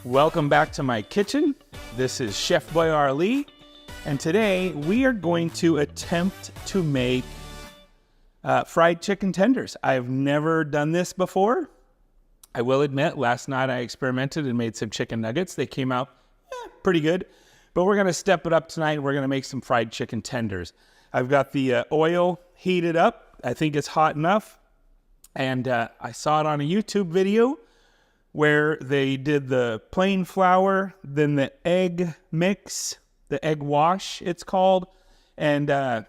Welcome back to my kitchen. This is Chef Boyar Lee, and today we are going to attempt to make fried chicken tenders. I've never done this before. I will admit, last night I experimented and made some chicken nuggets. They came out pretty good, but we're gonna step it up tonight. We're gonna make some fried chicken tenders. I've got the oil heated up. I think it's hot enough. And I saw it on a YouTube video where they did the plain flour, then the egg mix, the egg wash it's called. And I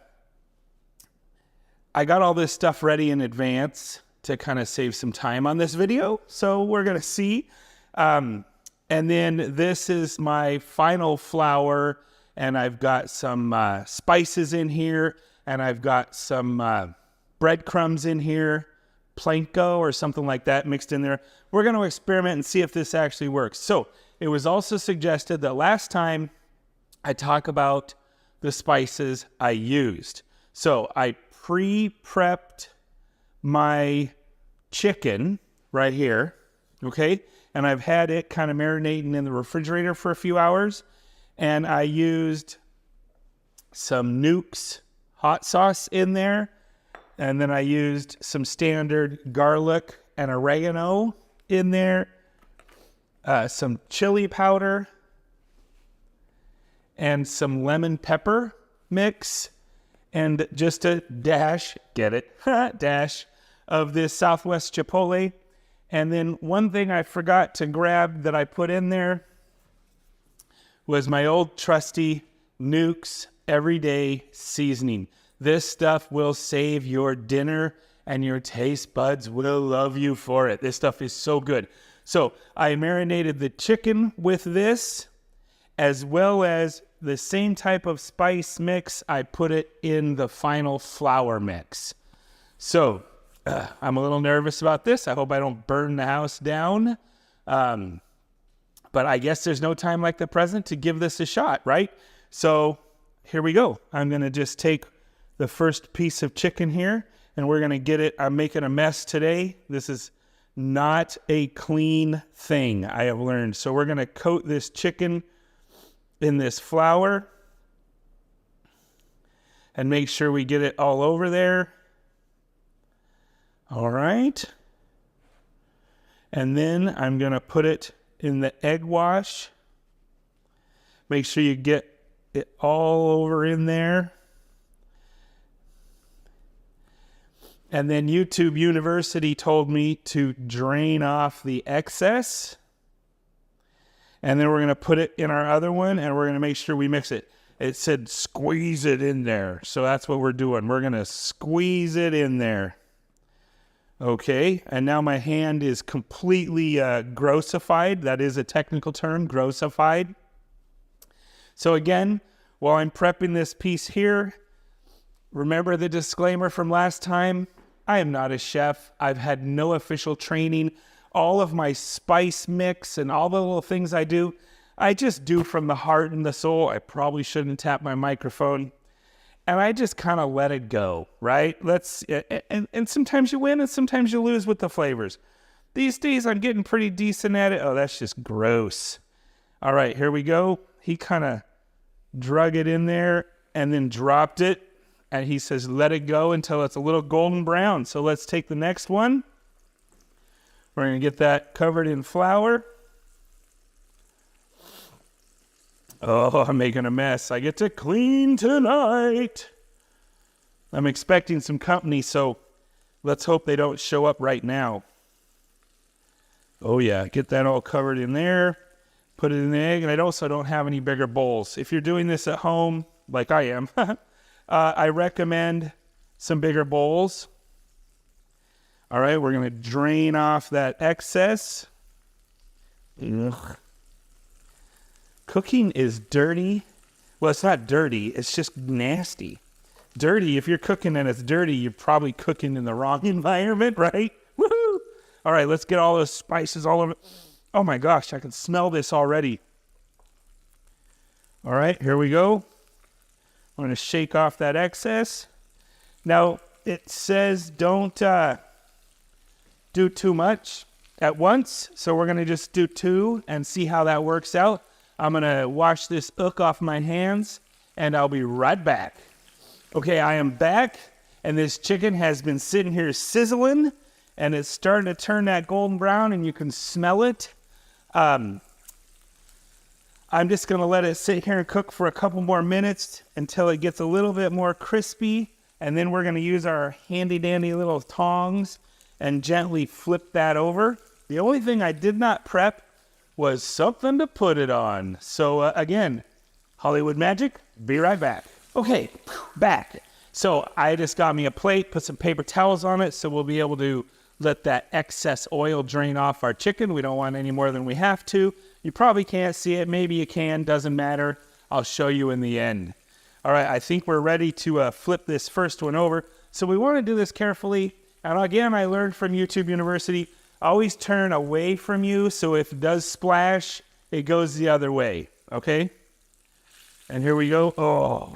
got all this stuff ready in advance to kind of save some time on this video. So we're gonna see. And then this is my final flour, and I've got some spices in here, and I've got some breadcrumbs in here, planko or something like that mixed in there. We're going to experiment and see if this actually works. So it was also suggested that last time I talk about the spices I used. So I pre-prepped my chicken right here, okay? And I've had it kind of marinating in the refrigerator for a few hours. And I used some Nuke's hot sauce in there. And then I used some standard garlic and oregano in there, some chili powder, and some lemon pepper mix, and just a dash, get it, dash of this Southwest Chipotle. And then one thing I forgot to grab that I put in there was my old trusty Nuke's Everyday Seasoning. This stuff will save your dinner, and your taste buds will love you for it. This stuff is so good. So I marinated the chicken with this, as well as the same type of spice mix. I put it in the final flour mix. So I'm a little nervous about this. I hope I don't burn the house down. But I guess there's no time like the present to give this a shot, right? So here we go. I'm going to just take the first piece of chicken here, and we're going to get it. I'm making a mess today. This is not a clean thing, I have learned. So we're going to coat this chicken in this flour and make sure we get it all over there. All right. And then I'm going to put it in the egg wash. Make sure you get it all over in there. And then YouTube University told me to drain off the excess. And then we're going to put it in our other one, and we're going to make sure we mix it. It said squeeze it in there. So that's what we're doing. We're going to squeeze it in there. Okay, and now my hand is completely grossified. That is a technical term, grossified. So again, while I'm prepping this piece here, remember the disclaimer from last time? I am not a chef. I've had no official training. All of my spice mix and all the little things I do, I just do from the heart and the soul. I probably shouldn't tap my microphone. And I just kind of let it go, right? And sometimes you win and sometimes you lose with the flavors. These days I'm getting pretty decent at it. Oh, that's just gross. All right, here we go. He kind of drug it in there and then dropped it. And he says, let it go until it's a little golden brown. So let's take the next one. We're going to get that covered in flour. Oh, I'm making a mess. I get to clean tonight. I'm expecting some company, so let's hope they don't show up right now. Oh, yeah. Get that all covered in there. Put it in the egg. And I also don't have any bigger bowls. If you're doing this at home, like I am, I recommend some bigger bowls. All right, we're going to drain off that excess. Ugh. Cooking is dirty. Well, it's not dirty. It's just nasty. Dirty, if you're cooking and it's dirty, you're probably cooking in the wrong environment, right? Woohoo! All right, let's get all those spices all over. Oh my gosh, I can smell this already. All right, here we go. I'm going to shake off that excess. Now, it says don't do too much. at once. So we're going to just do 2 and see how that works out. I'm going to wash this hook off my hands and I'll be right back. Okay, I am back and this chicken has been sitting here sizzling and it's starting to turn that golden brown and you can smell it. I'm just going to let it sit here and cook for a couple more minutes until it gets a little bit more crispy. And then we're going to use our handy dandy little tongs and gently flip that over. The only thing I did not prep was something to put it on. So again, Hollywood magic, be right back. Okay, back. So I just got me a plate, put some paper towels on it so we'll be able to let that excess oil drain off our chicken. We don't want any more than we have to. You probably can't see it, maybe you can, doesn't matter. I'll show you in the end. All right, I think we're ready to flip this first one over. So we want to do this carefully. And again, I learned from YouTube University, always turn away from you. So if it does splash, it goes the other way. Okay? And here we go. Oh,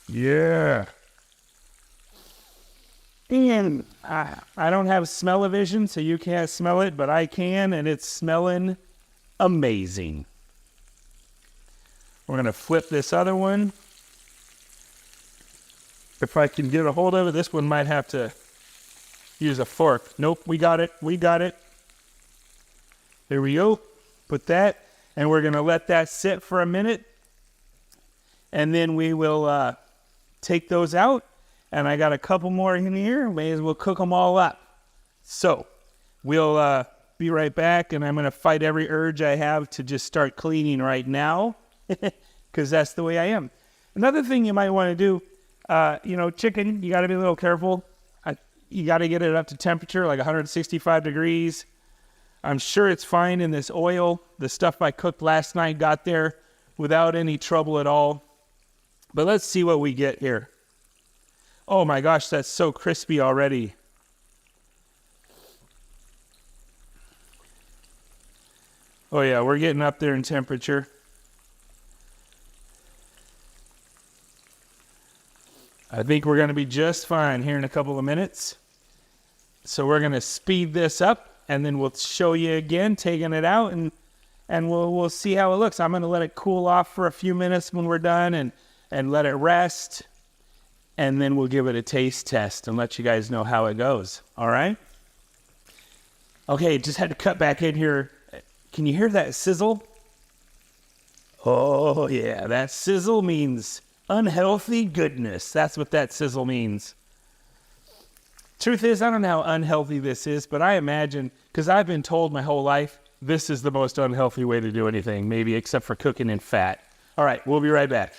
yeah. And I don't have smell-o-vision, so you can't smell it, but I can, and it's smelling amazing. We're going to flip this other one. If I can get a hold of it, this one might have to use a fork. Nope, we got it. We got it. There we go. Put that, and we're going to let that sit for a minute. And then we will take those out. And I got a couple more in here. May as well cook them all up. So we'll be right back, and I'm going to fight every urge I have to just start cleaning right now because that's the way I am. Another thing you might want to do, chicken, you got to be a little careful. You got to get it up to temperature, like 165 degrees. I'm sure it's fine in this oil. The stuff I cooked last night got there without any trouble at all. But let's see what we get here. Oh my gosh, that's so crispy already. Oh yeah, we're getting up there in temperature. I think we're going to be just fine here in a couple of minutes. So we're going to speed this up and then we'll show you again taking it out and we'll see how it looks. I'm going to let it cool off for a few minutes when we're done and let it rest. And then we'll give it a taste test and let you guys know how it goes. All right? Okay, just had to cut back in here. Can you hear that sizzle? Oh, yeah, that sizzle means unhealthy goodness. That's what that sizzle means. Truth is, I don't know how unhealthy this is, but I imagine, because I've been told my whole life, this is the most unhealthy way to do anything, maybe except for cooking in fat. All right, we'll be right back.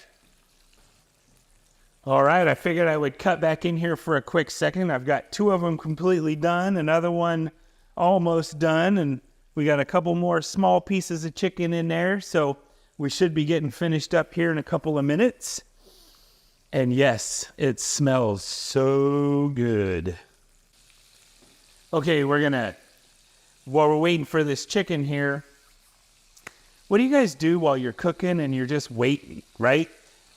All right, I figured I would cut back in here for a quick second. I've got 2 of them completely done, another one almost done, and we got a couple more small pieces of chicken in there, so we should be getting finished up here in a couple of minutes. And yes, it smells so good. Okay, while we're waiting for this chicken here, what do you guys do while you're cooking and you're just waiting, right?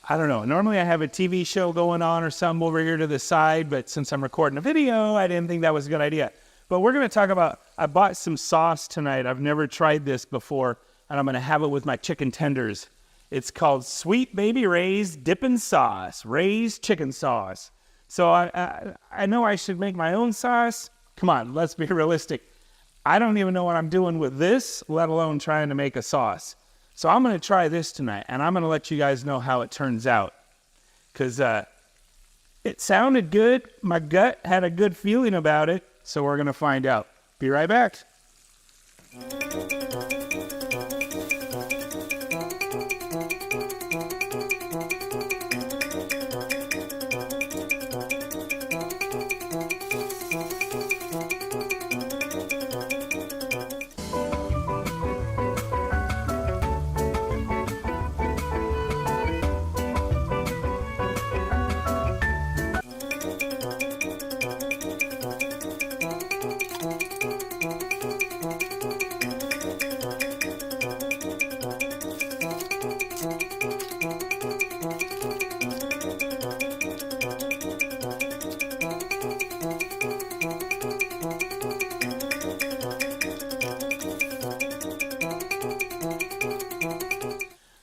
I don't know. Normally I have a TV show going on or something over here to the side, but since I'm recording a video, I didn't think that was a good idea. But we're going to talk about, I bought some sauce tonight. I've never tried this before, and I'm going to have it with my chicken tenders. It's called Sweet Baby Ray's Dippin' Sauce, Ray's Chicken Sauce. So I know I should make my own sauce. Come on, let's be realistic. I don't even know what I'm doing with this, let alone trying to make a sauce. So I'm going to try this tonight, and I'm going to let you guys know how it turns out. Because it sounded good. My gut had a good feeling about it, so we're going to find out. Be right back.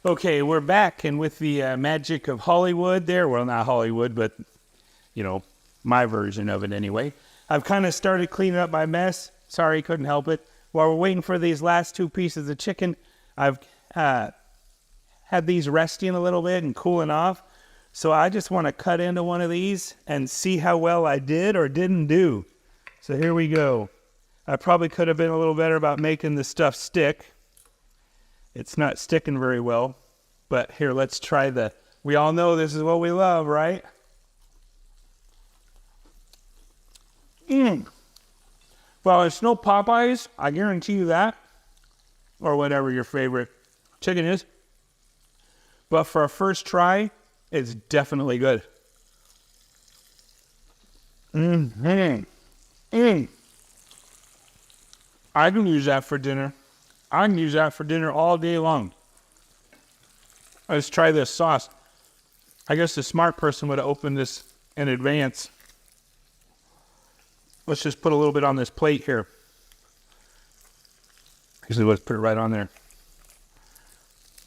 Okay, we're back, and with the magic of Hollywood there, well, not Hollywood, but, you know, my version of it anyway. I've kind of started cleaning up my mess. Sorry, couldn't help it. While we're waiting for these last 2 pieces of chicken, I've had these resting a little bit and cooling off. So I just want to cut into one of these and see how well I did or didn't do. So here we go. I probably could have been a little better about making the stuff stick. It's not sticking very well, but here, let's try we all know this is what we love, right? Well, it's no Popeyes, I guarantee you that, or whatever your favorite chicken is. But for a first try, it's definitely good. I can use that for dinner. I can use that for dinner all day long. Let's try this sauce. I guess the smart person would have opened this in advance. Let's just put a little bit on this plate here. Actually, let's put it right on there.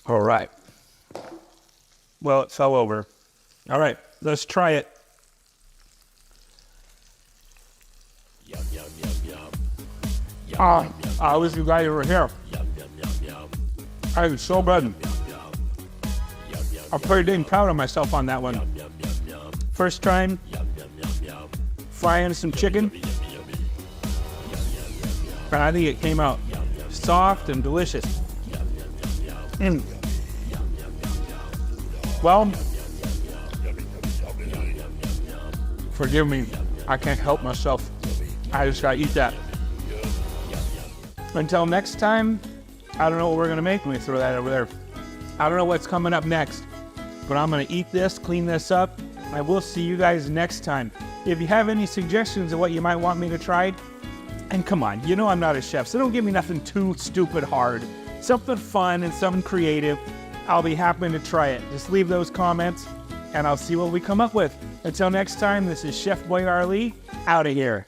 All right. Well, it fell over. All right, let's try it. I wish you guys were here. I was so good. I'm pretty dang proud of myself on that one. First time frying some chicken, and I think it came out soft and delicious. Well, forgive me, I can't help myself. I just gotta eat that. Until next time, I don't know what we're gonna make. Let me throw that over there. I don't know what's coming up next, but I'm gonna eat this, clean this up. I will see you guys next time. If you have any suggestions of what you might want me to try, and come on, you know I'm not a chef, so don't give me nothing too stupid hard. Something fun and something creative. I'll be happy to try it. Just leave those comments, and I'll see what we come up with. Until next time, this is Chef Boy Ali, out of here.